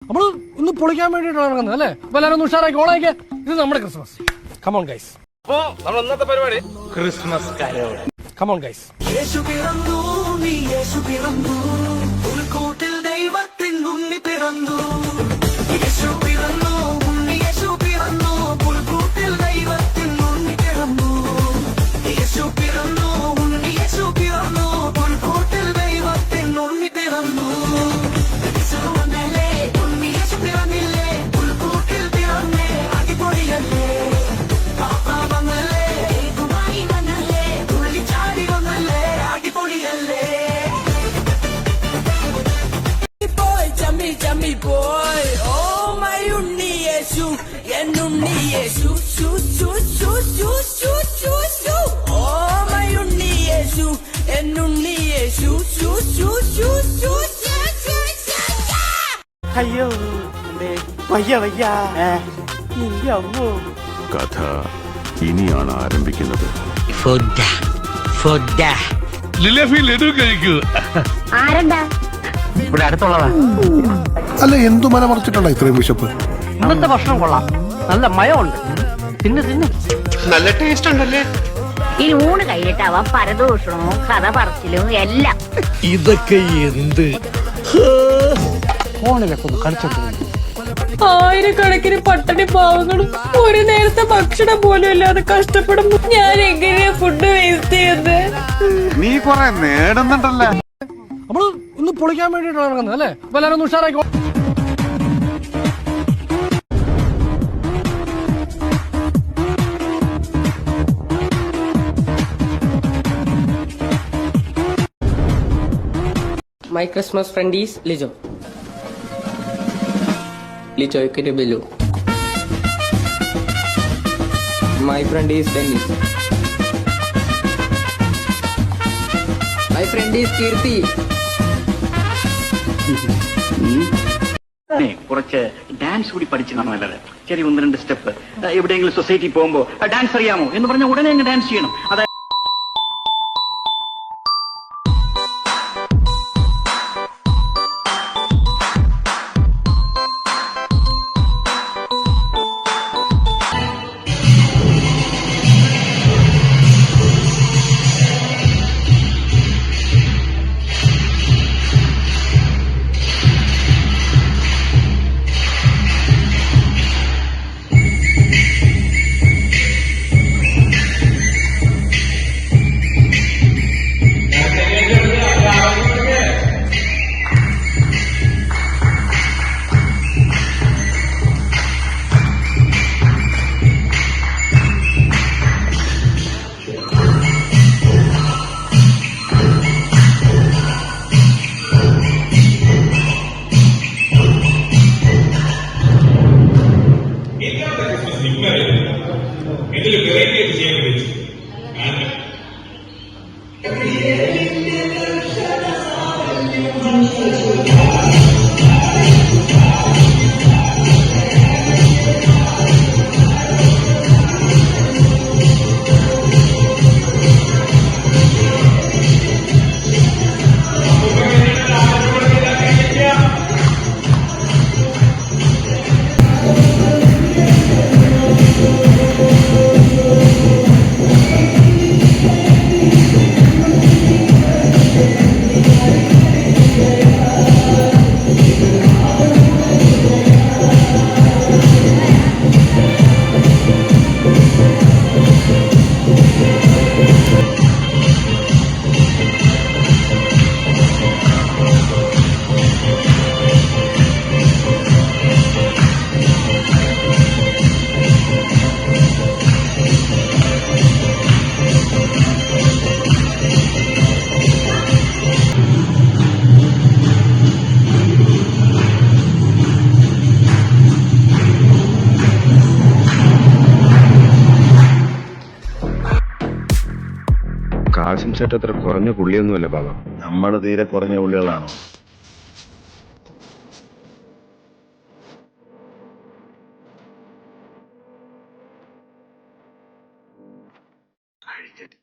നമ്മള് ഒന്ന് പൊളിക്കാൻ വേണ്ടിയിട്ടാണ് ഇറങ്ങുന്നത് അല്ലേ? അപ്പൊ എല്ലാരും ഒന്ന് ഉഷാറാക്കി ഓണായിക്കെ. ഇത് നമ്മുടെ ക്രിസ്മസ്. Come on guys. അപ്പോ നമ്മൾ ഇന്നത്തെ പരിപാടി ക്രിസ്മസ് കരോൾ. Come on guys. യേശു പിറന്നു, നീ യേശു പിറന്നു, പുൽക്കൂട്ടിൽ ദൈവത്തിൻ ഉണ്ണി പിറന്നു. യേശു പിറന്നു, ഉണ്ണി യേശു പിറന്നു, പുൽക്കൂട്ടിൽ ദൈവത്തിൻ ഉണ്ണി പിറന്നു. യേശു പിറന്നു, ഉണ്ണി യേശു പിറന്നു, പുൽക്കൂട്ടിൽ ദൈവത്തിൻ ഉണ്ണി പിറന്നു. യേശു വന്നല്ലേ, ഉണ്ണി യേശു പിറന്നില്ലേ, പുൽക്കൂട്ടിൽ പിറന്നേ അടിപൊളിയല്ലേ. പാപ്പാ വന്നല്ലേ, കുമായി വന്നല്ലേ, തുള്ളിച്ചാടി വന്നല്ലേ അടിപൊളിയല്ലേ. Boy, chummy, chummy boy, oh my unni Yesu, en unni Yesu, shoo, shoo, shoo, shoo, shoo, shoo, shoo. Oh my unni Yesu, en unni Yesu, shoo, shoo, shoo, shoo, shoo, shoo, shoo. അയ്യോ വയ്യ വയ്യ നിന്റെ അമ്മോ. കഥ ഇനിയാണ് ആരംഭിക്കുന്നത്. ലിലഫി ലഡു കഴിക്കൂ. ഇവിടെ അടുത്തുള്ളതാ. അല്ല എന്തു മല മറിച്ചിട്ടുണ്ടോ ഇത്രയും വിശപ്പ്? ഇന്നത്തെ ഭക്ഷണം കൊള്ളാം, നല്ല മയമുണ്ട്. തിന്ന് നല്ല ടേസ്റ്റ് ഉണ്ടല്ലേ. ഈ ഊണ് കഴിഞ്ഞിട്ടാവാ പരദൂഷണവും കഥ പറച്ചിലും എല്ലാം. ഇതൊക്കെ എന്ത് ഫോണിലൊക്കെ ഒന്ന് കളിച്ചോണ്ട് ആയിരക്കണക്കിന് പട്ടണി പാവങ്ങളും ഒരു നേരത്തെ ഭക്ഷണം പോലും ഇല്ലാതെ കഷ്ടപ്പെടുമ്പോ ഞാൻ എങ്ങനെയാ ഫുഡ് വേസ്റ്റ് ചെയ്യുന്നത്? നീ കൊറേ നേടുന്നുണ്ടല്ലേ. നമ്മള് ഒന്ന് പൊളിക്കാൻ വേണ്ടിയിട്ടാണ് ഇറങ്ങുന്നത് അല്ലേ? അപ്പൊ എല്ലാരും ഒന്ന് ഉഷാറാക്കി. My Christmas friend is Lijo. Lijo, you can below. My friend is Dennis. My friend is Kirti. കുറച്ച് ഡാൻസ് കൂടി പഠിച്ചാണ് നല്ലത്. ചെറിയ 1-2 സ്റ്റെപ്പ് എവിടെയെങ്കിലും സൊസൈറ്റി പോകുമ്പോ ഡാൻസ് അറിയാമോ എന്ന് പറഞ്ഞാൽ ഉടനെ അങ്ങ് ഡാൻസ് ചെയ്യണം. അതായത് ഇതിൽ വെറൈറ്റി ആയിട്ട് ചെയ്യാൻ പറ്റും. കാശും സെറ്റ് അത്ര കുറഞ്ഞ പുള്ളിയൊന്നുമല്ല ബാബ. നമ്മൾ തീരെ കുറഞ്ഞ പുള്ളികളാണോ? കഴിച്ചിട്ട്